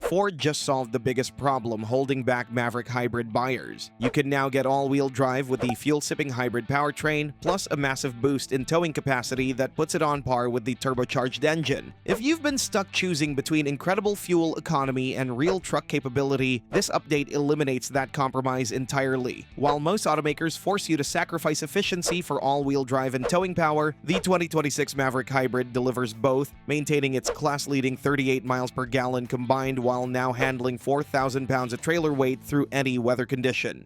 Ford just solved the biggest problem holding back Maverick Hybrid buyers. You can now get all-wheel drive with the fuel-sipping hybrid powertrain, plus a massive boost in towing capacity that puts it on par with the turbocharged engine. If you've been stuck choosing between incredible fuel economy and real truck capability, this update eliminates that compromise entirely. While most automakers force you to sacrifice efficiency for all-wheel drive and towing power, the 2026 Maverick Hybrid delivers both, maintaining its class-leading 38 miles per gallon combined while now handling 4,000 pounds of trailer weight through any weather condition.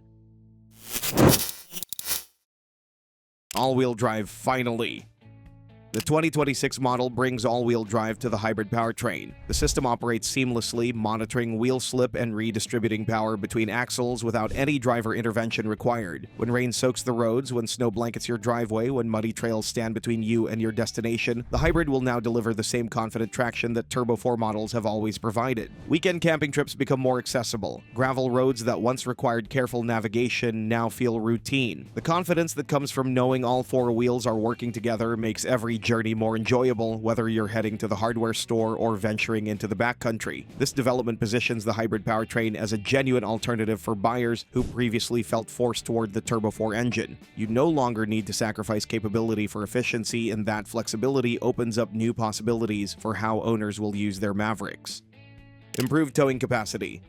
All-wheel drive finally. The 2026 model brings all-wheel drive to the hybrid powertrain. The system operates seamlessly, monitoring wheel slip and redistributing power between axles without any driver intervention required. When rain soaks the roads, when snow blankets your driveway, when muddy trails stand between you and your destination, the hybrid will now deliver the same confident traction that Turbo 4 models have always provided. Weekend camping trips become more accessible. Gravel roads that once required careful navigation now feel routine. The confidence that comes from knowing all four wheels are working together makes every journey more enjoyable, whether you're heading to the hardware store or venturing into the backcountry. This development positions the hybrid powertrain as a genuine alternative for buyers who previously felt forced toward the Turbo 4 engine. You no longer need to sacrifice capability for efficiency, and that flexibility opens up new possibilities for how owners will use their Mavericks. Improved towing capacity.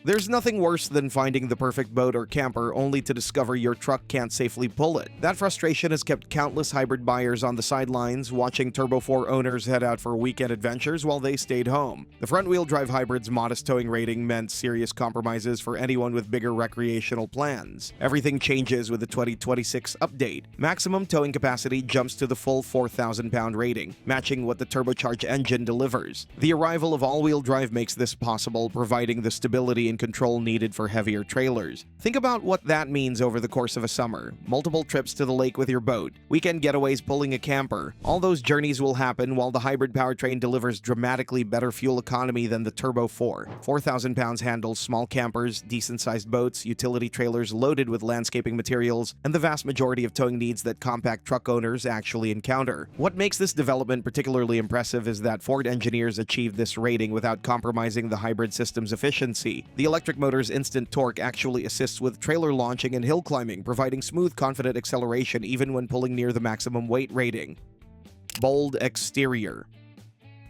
There's nothing worse than finding the perfect boat or camper only to discover your truck can't safely pull it. That frustration has kept countless hybrid buyers on the sidelines, watching Turbo 4 owners head out for weekend adventures while they stayed home. The front-wheel drive hybrid's modest towing rating meant serious compromises for anyone with bigger recreational plans. Everything changes with the 2026 update. Maximum towing capacity jumps to the full 4,000-pound rating, matching what the turbocharged engine delivers. The arrival of all-wheel drive makes this possible, providing the stability and control needed for heavier trailers. Think about what that means over the course of a summer. Multiple trips to the lake with your boat, weekend getaways pulling a camper. All those journeys will happen while the hybrid powertrain delivers dramatically better fuel economy than the Turbo 4. 4,000 pounds handles small campers, decent-sized boats, utility trailers loaded with landscaping materials, and the vast majority of towing needs that compact truck owners actually encounter. What makes this development particularly impressive is that Ford engineers achieved this rating without compromising the hybrid system's efficiency. The electric motor's instant torque actually assists with trailer launching and hill climbing, providing smooth, confident acceleration even when pulling near the maximum weight rating. Bold exterior.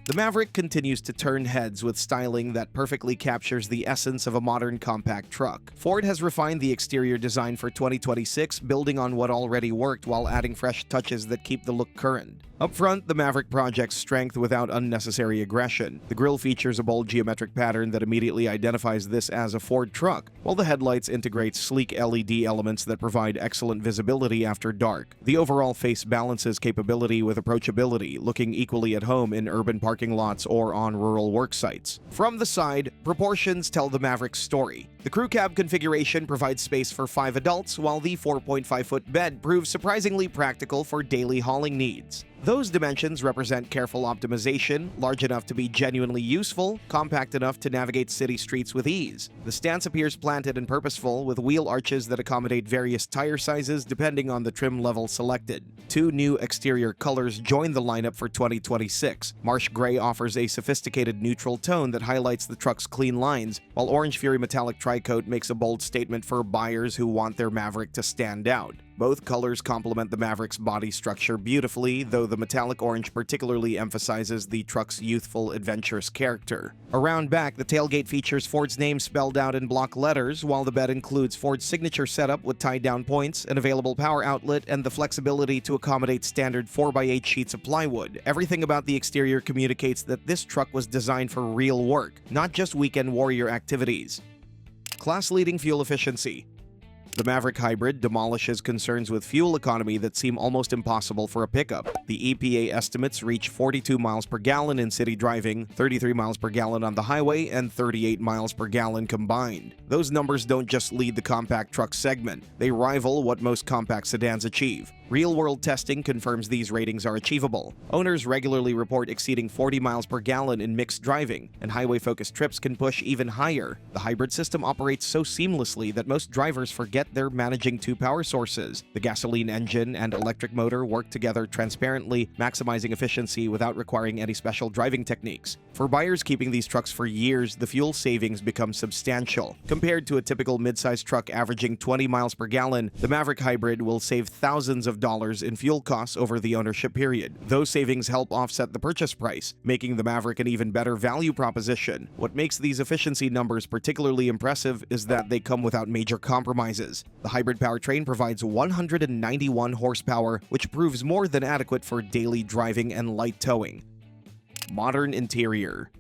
The Maverick continues to turn heads with styling that perfectly captures the essence of a modern compact truck. Ford has refined the exterior design for 2026, building on what already worked while adding fresh touches that keep the look current. Up front, the Maverick projects strength without unnecessary aggression. The grille features a bold geometric pattern that immediately identifies this as a Ford truck, while the headlights integrate sleek LED elements that provide excellent visibility after dark. The overall face balances capability with approachability, looking equally at home in urban parking lots or on rural work sites. From the side, proportions tell the Maverick's story. The crew cab configuration provides space for 5 adults, while the 4.5-foot bed proves surprisingly practical for daily hauling needs. Those dimensions represent careful optimization, large enough to be genuinely useful, compact enough to navigate city streets with ease. The stance appears planted and purposeful, with wheel arches that accommodate various tire sizes depending on the trim level selected. 2 new exterior colors join the lineup for 2026. Marsh Gray offers a sophisticated neutral tone that highlights the truck's clean lines, while Orange Fury Metallic Tri-Coat makes a bold statement for buyers who want their Maverick to stand out. Both colors complement the Maverick's body structure beautifully, though the metallic orange particularly emphasizes the truck's youthful, adventurous character. Around back, the tailgate features Ford's name spelled out in block letters, while the bed includes Ford's signature setup with tied-down points, an available power outlet, and the flexibility to accommodate standard 4x8 sheets of plywood. Everything about the exterior communicates that this truck was designed for real work, not just weekend warrior activities. Class-leading fuel efficiency. The Maverick Hybrid demolishes concerns with fuel economy that seem almost impossible for a pickup. The EPA estimates reach 42 miles per gallon in city driving, 33 miles per gallon on the highway, and 38 miles per gallon combined. Those numbers don't just lead the compact truck segment, they rival what most compact sedans achieve. Real-world testing confirms these ratings are achievable. Owners regularly report exceeding 40 miles per gallon in mixed driving, and highway-focused trips can push even higher. The hybrid system operates so seamlessly that most drivers forget they're managing 2 power sources. The gasoline engine and electric motor work together transparently, maximizing efficiency without requiring any special driving techniques. For buyers keeping these trucks for years, the fuel savings become substantial. Compared to a typical midsize truck averaging 20 miles per gallon, the Maverick Hybrid will save thousands of dollars in fuel costs over the ownership period. Those savings help offset the purchase price, making the Maverick an even better value proposition. What makes these efficiency numbers particularly impressive is that they come without major compromises. The hybrid powertrain provides 191 horsepower, which proves more than adequate for daily driving and light towing. Modern interior.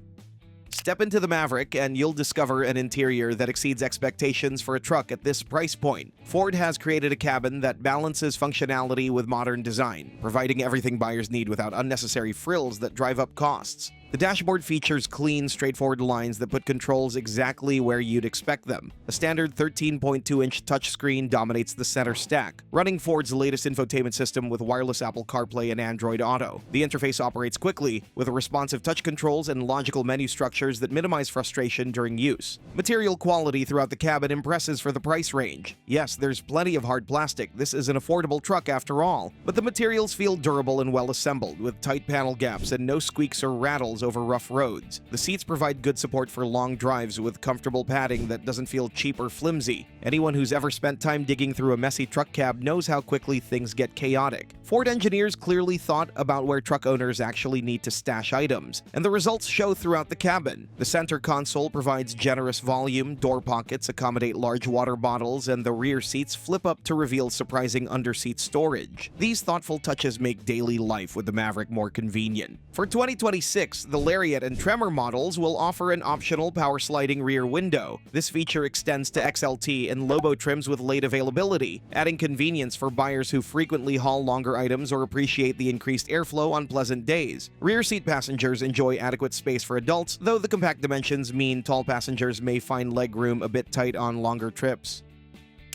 Step into the Maverick and you'll discover an interior that exceeds expectations for a truck at this price point. Ford has created a cabin that balances functionality with modern design, providing everything buyers need without unnecessary frills that drive up costs. The dashboard features clean, straightforward lines that put controls exactly where you'd expect them. A standard 13.2-inch touchscreen dominates the center stack, running Ford's latest infotainment system with wireless Apple CarPlay and Android Auto. The interface operates quickly, with responsive touch controls and logical menu structures that minimize frustration during use. Material quality throughout the cabin impresses for the price range. Yes, there's plenty of hard plastic. This is an affordable truck after all. But the materials feel durable and well assembled, with tight panel gaps and no squeaks or rattles over rough roads. The seats provide good support for long drives with comfortable padding that doesn't feel cheap or flimsy. Anyone who's ever spent time digging through a messy truck cab knows how quickly things get chaotic. Ford engineers clearly thought about where truck owners actually need to stash items, and the results show throughout the cabin. The center console provides generous volume, door pockets accommodate large water bottles, and the rear seats flip up to reveal surprising underseat storage. These thoughtful touches make daily life with the Maverick more convenient. For 2026, the Lariat and Tremor models will offer an optional power-sliding rear window. This feature extends to XLT and Lobo trims with late availability, adding convenience for buyers who frequently haul longer items or appreciate the increased airflow on pleasant days. Rear seat passengers enjoy adequate space for adults, though the compact dimensions mean tall passengers may find legroom a bit tight on longer trips.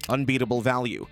Unbeatable value.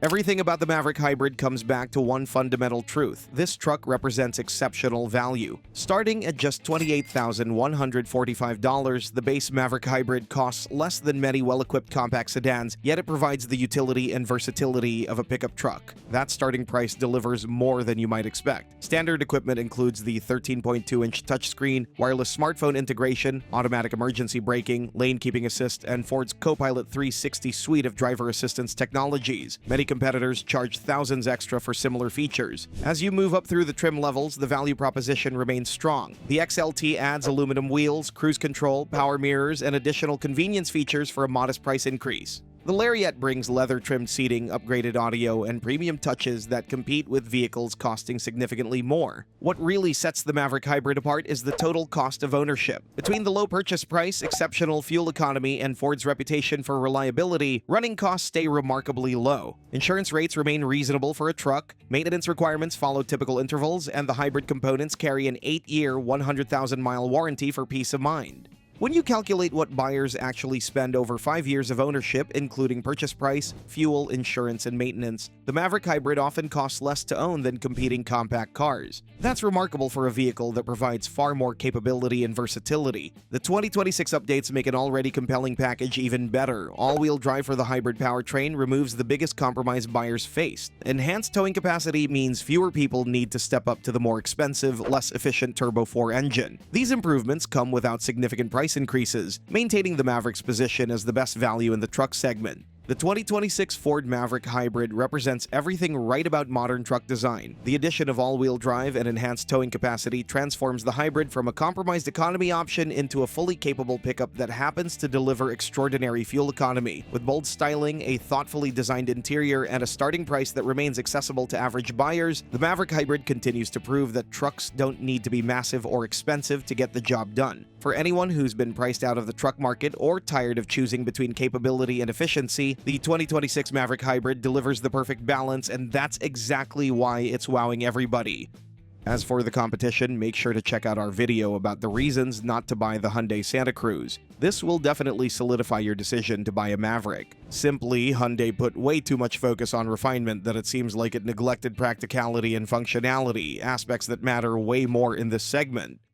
Everything about the Maverick Hybrid comes back to one fundamental truth. This truck represents exceptional value. Starting at just $28,145, the base Maverick Hybrid costs less than many well-equipped compact sedans, yet it provides the utility and versatility of a pickup truck. That starting price delivers more than you might expect. Standard equipment includes the 13.2-inch touchscreen, wireless smartphone integration, automatic emergency braking, lane keeping assist, and Ford's Copilot 360 suite of driver assistance technologies. Many competitors charge thousands extra for similar features. As you move up through the trim levels, the value proposition remains strong. The XLT adds aluminum wheels, cruise control, power mirrors, and additional convenience features for a modest price increase. The Lariat brings leather-trimmed seating, upgraded audio, and premium touches that compete with vehicles costing significantly more. What really sets the Maverick Hybrid apart is the total cost of ownership. Between the low purchase price, exceptional fuel economy, and Ford's reputation for reliability, running costs stay remarkably low. Insurance rates remain reasonable for a truck, maintenance requirements follow typical intervals, and the hybrid components carry an 8-year, 100,000-mile warranty for peace of mind. When you calculate what buyers actually spend over 5 years of ownership, including purchase price, fuel, insurance, and maintenance, the Maverick Hybrid often costs less to own than competing compact cars. That's remarkable for a vehicle that provides far more capability and versatility. The 2026 updates make an already compelling package even better. All-wheel drive for the hybrid powertrain removes the biggest compromise buyers face. Enhanced towing capacity means fewer people need to step up to the more expensive, less efficient Turbo 4 engine. These improvements come without significant price increases, maintaining the Maverick's position as the best value in the truck segment. The 2026 Ford Maverick Hybrid represents everything right about modern truck design. The addition of all-wheel drive and enhanced towing capacity transforms the hybrid from a compromised economy option into a fully capable pickup that happens to deliver extraordinary fuel economy. With bold styling, a thoughtfully designed interior, and a starting price that remains accessible to average buyers, the Maverick Hybrid continues to prove that trucks don't need to be massive or expensive to get the job done. For anyone who's been priced out of the truck market or tired of choosing between capability and efficiency, the 2026 Maverick Hybrid delivers the perfect balance, and that's exactly why it's wowing everybody. As for the competition, make sure to check out our video about the reasons not to buy the Hyundai Santa Cruz. This will definitely solidify your decision to buy a Maverick. Simply, Hyundai put way too much focus on refinement that it seems like it neglected practicality and functionality, aspects that matter way more in this segment.